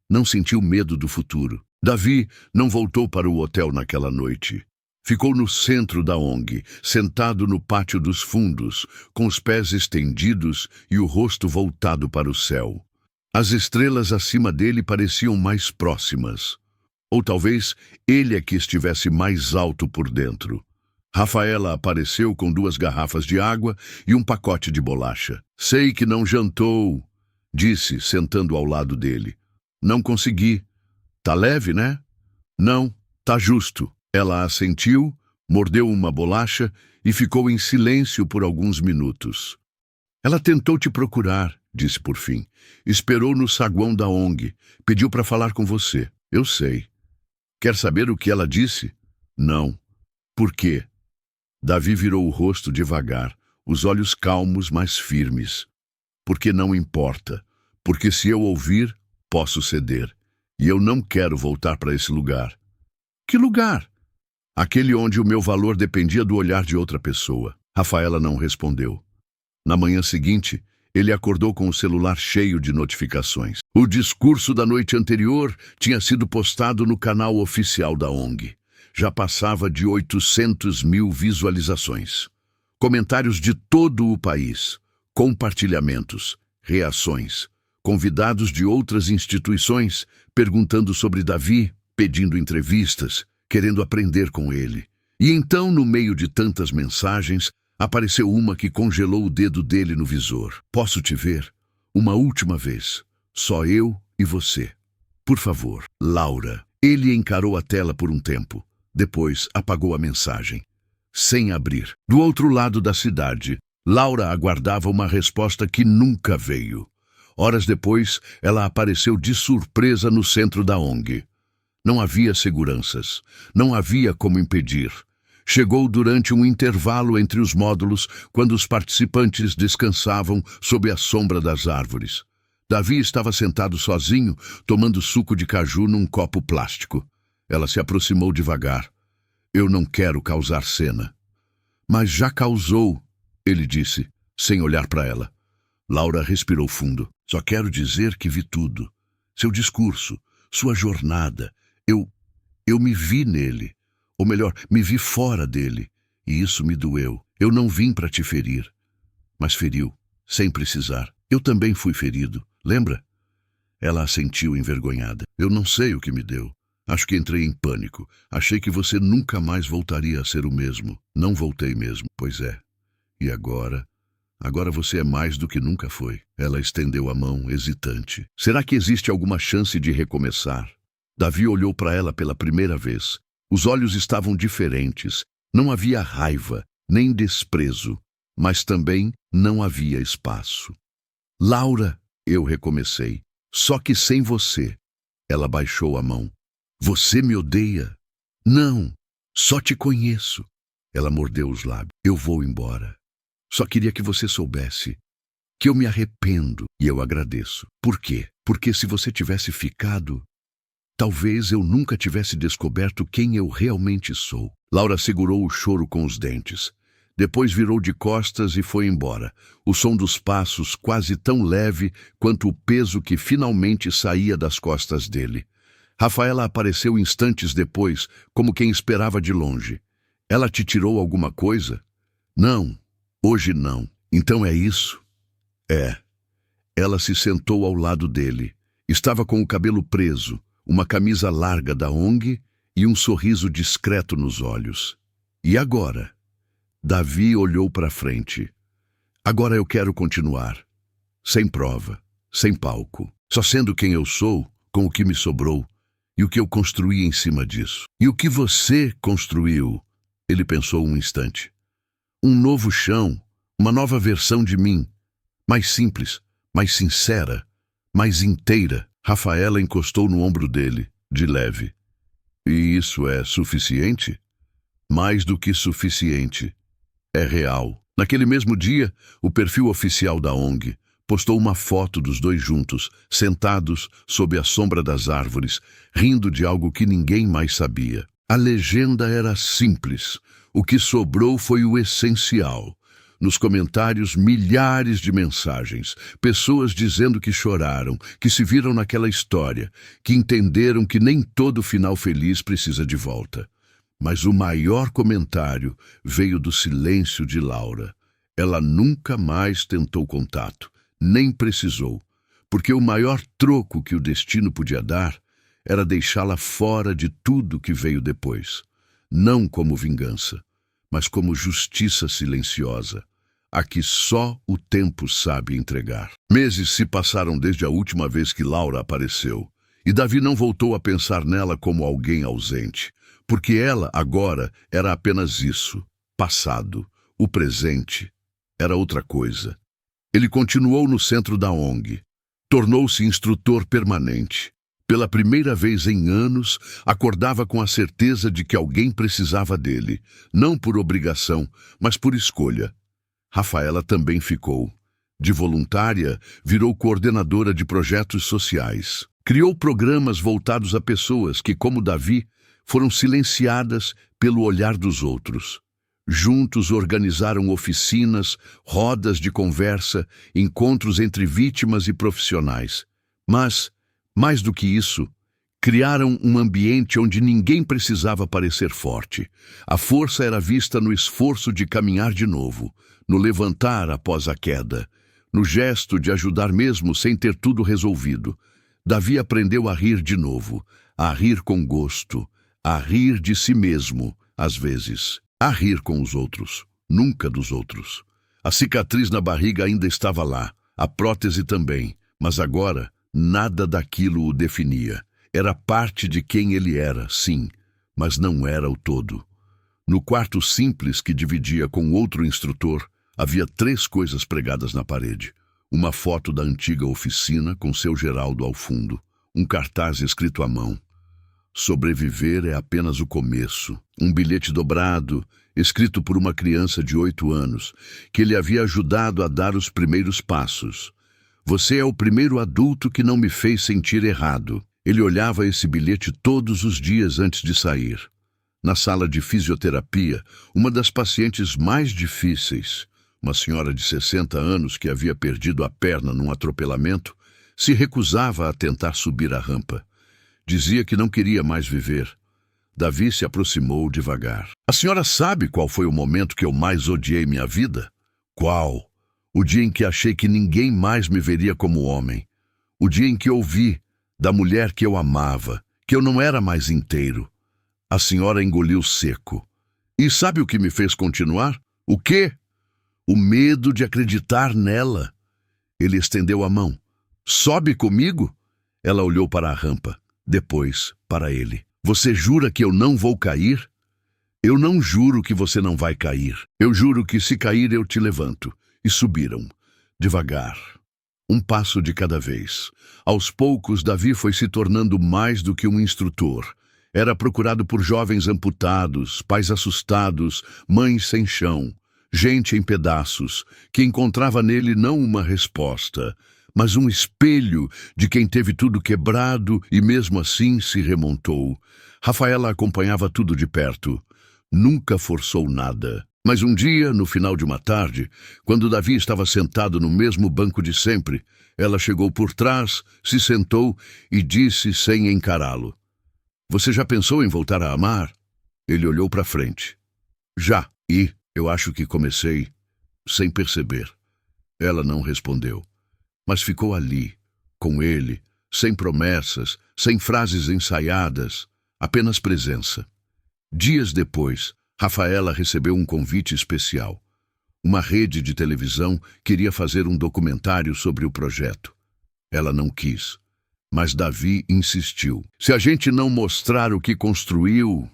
A: não sentiu medo do futuro. Davi não voltou para o hotel naquela noite. Ficou no centro da ONG, sentado no pátio dos fundos, com os pés estendidos e o rosto voltado para o céu. As estrelas acima dele pareciam mais próximas. Ou talvez ele é que estivesse mais alto por dentro. Rafaela apareceu com 2 garrafas de água e um pacote de bolacha. Sei que não jantou, disse, sentando ao lado dele. Não consegui. Tá leve, né? Não, tá justo. Ela assentiu, mordeu uma bolacha e ficou em silêncio por alguns minutos. Ela tentou te procurar, disse por fim. Esperou no saguão da ONG. Pediu para falar com você. Eu sei. Quer saber o que ela disse? Não. Por quê? Davi virou o rosto devagar, os olhos calmos, mas firmes. Porque não importa. Porque se eu ouvir, posso ceder. E eu não quero voltar para esse lugar. Que lugar? Aquele onde o meu valor dependia do olhar de outra pessoa. Rafaela não respondeu. Na manhã seguinte, ele acordou com o celular cheio de notificações. O discurso da noite anterior tinha sido postado no canal oficial da ONG. Já passava de 800.000 visualizações. Comentários de todo o país, compartilhamentos, reações, convidados de outras instituições perguntando sobre Davi, pedindo entrevistas, querendo aprender com ele. E então, no meio de tantas mensagens, apareceu uma que congelou o dedo dele no visor. Posso te ver? Uma última vez. Só eu e você. Por favor, Laura. Ele encarou a tela por um tempo. Depois apagou a mensagem. Sem abrir. Do outro lado da cidade, Laura aguardava uma resposta que nunca veio. Horas depois, ela apareceu de surpresa no centro da ONG. Não havia seguranças. Não havia como impedir. Chegou durante um intervalo entre os módulos, quando os participantes descansavam sob a sombra das árvores. Davi estava sentado sozinho, tomando suco de caju num copo plástico. Ela se aproximou devagar. Eu não quero causar cena. Mas já causou, ele disse, sem olhar para ela. Laura respirou fundo. Só quero dizer que vi tudo. Seu discurso, sua jornada. Eu me vi nele. Ou melhor, me vi fora dele. E isso me doeu. Eu não vim para te ferir. Mas feriu, sem precisar. Eu também fui ferido. Lembra? Ela assentiu envergonhada. Eu não sei o que me deu. Acho que entrei em pânico. Achei que você nunca mais voltaria a ser o mesmo. Não voltei mesmo. Pois é. E agora? Agora você é mais do que nunca foi. Ela estendeu a mão, hesitante. Será que existe alguma chance de recomeçar? Davi olhou para ela pela primeira vez. Os olhos estavam diferentes. Não havia raiva, nem desprezo. Mas também não havia espaço. Laura, eu recomecei. Só que sem você. Ela baixou a mão. Você me odeia? Não, só te conheço. Ela mordeu os lábios. Eu vou embora. Só queria que você soubesse que eu me arrependo e eu agradeço. Por quê? Porque se você tivesse ficado, talvez eu nunca tivesse descoberto quem eu realmente sou. Laura segurou o choro com os dentes. Depois virou de costas e foi embora. O som dos passos quase tão leve quanto o peso que finalmente saía das costas dele. Rafaela apareceu instantes depois, como quem esperava de longe. Ela te tirou alguma coisa? Não, hoje não. Então é isso? É. Ela se sentou ao lado dele. Estava com o cabelo preso, uma camisa larga da ONG e um sorriso discreto nos olhos. E agora? Davi olhou para frente. Agora eu quero continuar. Sem prova, sem palco. Só sendo quem eu sou, com o que me sobrou. E o que eu construí em cima disso. E o que você construiu? Ele pensou um instante. Um novo chão, uma nova versão de mim. Mais simples, mais sincera, mais inteira. Rafaela encostou no ombro dele, de leve. E isso é suficiente? Mais do que suficiente. É real. Naquele mesmo dia, o perfil oficial da ONG postou uma foto dos dois juntos, sentados sob a sombra das árvores, rindo de algo que ninguém mais sabia. A legenda era simples. O que sobrou foi o essencial. Nos comentários, milhares de mensagens. Pessoas dizendo que choraram, que se viram naquela história, que entenderam que nem todo final feliz precisa de volta. Mas o maior comentário veio do silêncio de Laura. Ela nunca mais tentou contato, nem precisou, porque o maior troco que o destino podia dar era deixá-la fora de tudo que veio depois. Não como vingança, mas como justiça silenciosa, a que só o tempo sabe entregar. Meses se passaram desde a última vez que Laura apareceu, e Davi não voltou a pensar nela como alguém ausente, porque ela, agora, era apenas isso, passado. O presente era outra coisa. Ele continuou no centro da ONG. Tornou-se instrutor permanente. Pela primeira vez em anos, acordava com a certeza de que alguém precisava dele, não por obrigação, mas por escolha. Rafaela também ficou. De voluntária, virou coordenadora de projetos sociais. Criou programas voltados a pessoas que, como Davi, foram silenciadas pelo olhar dos outros. Juntos organizaram oficinas, rodas de conversa, encontros entre vítimas e profissionais. Mas, mais do que isso, criaram um ambiente onde ninguém precisava parecer forte. A força era vista no esforço de caminhar de novo, no levantar após a queda, no gesto de ajudar mesmo sem ter tudo resolvido. Davi aprendeu a rir de novo, a rir com gosto, a rir de si mesmo, às vezes, a rir com os outros, nunca dos outros. A cicatriz na barriga ainda estava lá, a prótese também, mas agora nada daquilo o definia. Era parte de quem ele era, sim, mas não era o todo. No quarto simples que dividia com outro instrutor, havia 3 coisas pregadas na parede. Uma foto da antiga oficina com seu Geraldo ao fundo, um cartaz escrito à mão. Sobreviver é apenas o começo. Um bilhete dobrado, escrito por uma criança de 8 anos, que ele havia ajudado a dar os primeiros passos. Você é o primeiro adulto que não me fez sentir errado. Ele olhava esse bilhete todos os dias antes de sair. Na sala de fisioterapia, uma das pacientes mais difíceis, uma senhora de 60 anos que havia perdido a perna num atropelamento, se recusava a tentar subir a rampa. Dizia que não queria mais viver. Davi se aproximou devagar. A senhora sabe qual foi o momento que eu mais odiei minha vida? Qual? O dia em que achei que ninguém mais me veria como homem. O dia em que ouvi da mulher que eu amava, que eu não era mais inteiro. A senhora engoliu seco. E sabe o que me fez continuar? O quê? O medo de acreditar nela. Ele estendeu a mão. Sobe comigo? Ela olhou para a rampa. Depois, para ele. Você jura que eu não vou cair? Eu não juro que você não vai cair. Eu juro que se cair eu te levanto. E subiram, devagar. Um passo de cada vez. Aos poucos, Davi foi se tornando mais do que um instrutor. Era procurado por jovens amputados, pais assustados, mães sem chão, gente em pedaços, que encontrava nele não uma resposta, mas um espelho de quem teve tudo quebrado e mesmo assim se remontou. Rafaela acompanhava tudo de perto. Nunca forçou nada. Mas um dia, no final de uma tarde, quando Davi estava sentado no mesmo banco de sempre, ela chegou por trás, se sentou e disse sem encará-lo: Você já pensou em voltar a amar? Ele olhou para frente. Já. E eu acho que comecei sem perceber. Ela não respondeu, mas ficou ali, com ele, sem promessas, sem frases ensaiadas, apenas presença. Dias depois, Rafaela recebeu um convite especial. Uma rede de televisão queria fazer um documentário sobre o projeto. Ela não quis, mas Davi insistiu. Se a gente não mostrar o que construiu,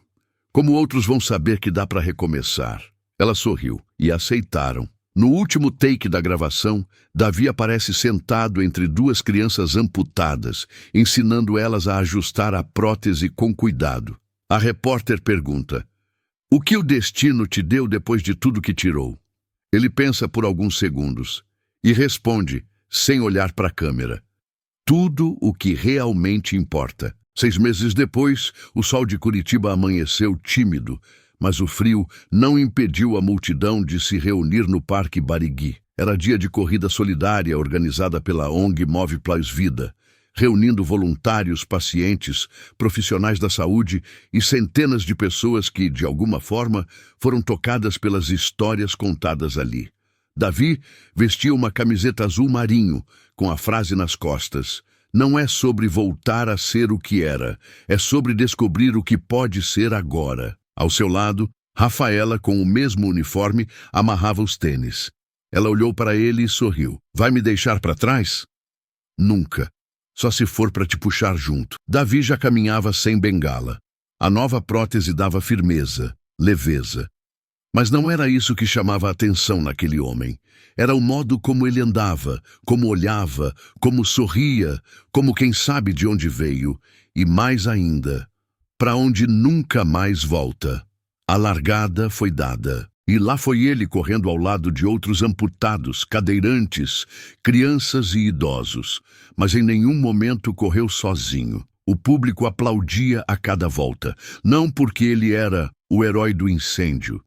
A: como outros vão saber que dá para recomeçar? Ela sorriu e aceitaram. No último take da gravação, Davi aparece sentado entre 2 crianças amputadas, ensinando elas a ajustar a prótese com cuidado. A repórter pergunta: O que o destino te deu depois de tudo que tirou? Ele pensa por alguns segundos e responde, sem olhar para a câmera: Tudo o que realmente importa. 6 meses depois, o sol de Curitiba amanheceu tímido, mas o frio não impediu a multidão de se reunir no Parque Barigui. Era dia de corrida solidária organizada pela ONG Move Plus Vida, reunindo voluntários, pacientes, profissionais da saúde e centenas de pessoas que, de alguma forma, foram tocadas pelas histórias contadas ali. Davi vestia uma camiseta azul marinho, com a frase nas costas: Não é sobre voltar a ser o que era, é sobre descobrir o que pode ser agora. Ao seu lado, Rafaela, com o mesmo uniforme, amarrava os tênis. Ela olhou para ele e sorriu. Vai me deixar para trás? Nunca. Só se for para te puxar junto. Davi já caminhava sem bengala. A nova prótese dava firmeza, leveza. Mas não era isso que chamava a atenção naquele homem. Era o modo como ele andava, como olhava, como sorria, como quem sabe de onde veio, e mais ainda, para onde nunca mais volta. A largada foi dada. E lá foi ele correndo ao lado de outros amputados, cadeirantes, crianças e idosos. Mas em nenhum momento correu sozinho. O público aplaudia a cada volta, não porque ele era o herói do incêndio,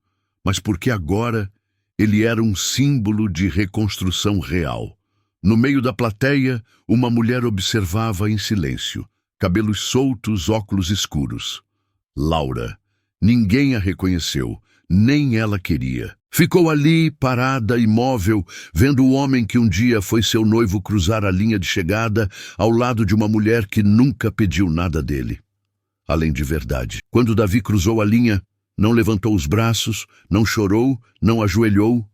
A: mas porque agora ele era um símbolo de reconstrução real. No meio da plateia, uma mulher observava em silêncio, cabelos soltos, óculos escuros. Laura. Ninguém a reconheceu, nem ela queria. Ficou ali, parada, imóvel, vendo o homem que um dia foi seu noivo cruzar a linha de chegada ao lado de uma mulher que nunca pediu nada dele, além de verdade. Quando Davi cruzou a linha, não levantou os braços, não chorou, não ajoelhou,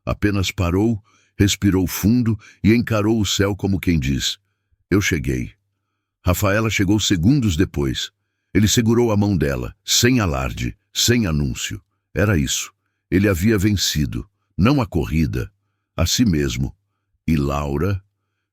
A: apenas parou, respirou fundo e encarou o céu como quem diz: eu cheguei. Rafaela chegou segundos depois. Ele segurou a mão dela, sem alarde, sem anúncio. Era isso. Ele havia vencido, não a corrida, a si mesmo. E Laura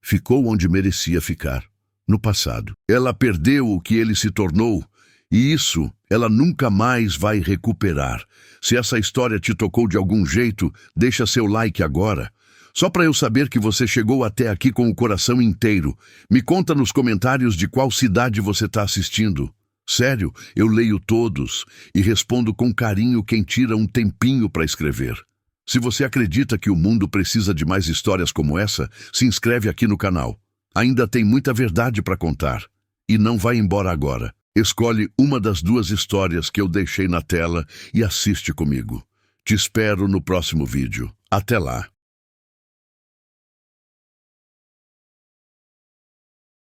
A: ficou onde merecia ficar, no passado. Ela perdeu o que ele se tornou, e isso ela nunca mais vai recuperar. Se essa história te tocou de algum jeito, deixa seu like agora. Só para eu saber que você chegou até aqui com o coração inteiro. Me conta nos comentários de qual cidade você está assistindo. Sério, eu leio todos e respondo com carinho quem tira um tempinho para escrever. Se você acredita que o mundo precisa de mais histórias como essa, se inscreve aqui no canal. Ainda tem muita verdade para contar. E não vai embora agora. Escolhe uma das 2 histórias que eu deixei na tela e assiste comigo. Te espero no próximo vídeo. Até lá!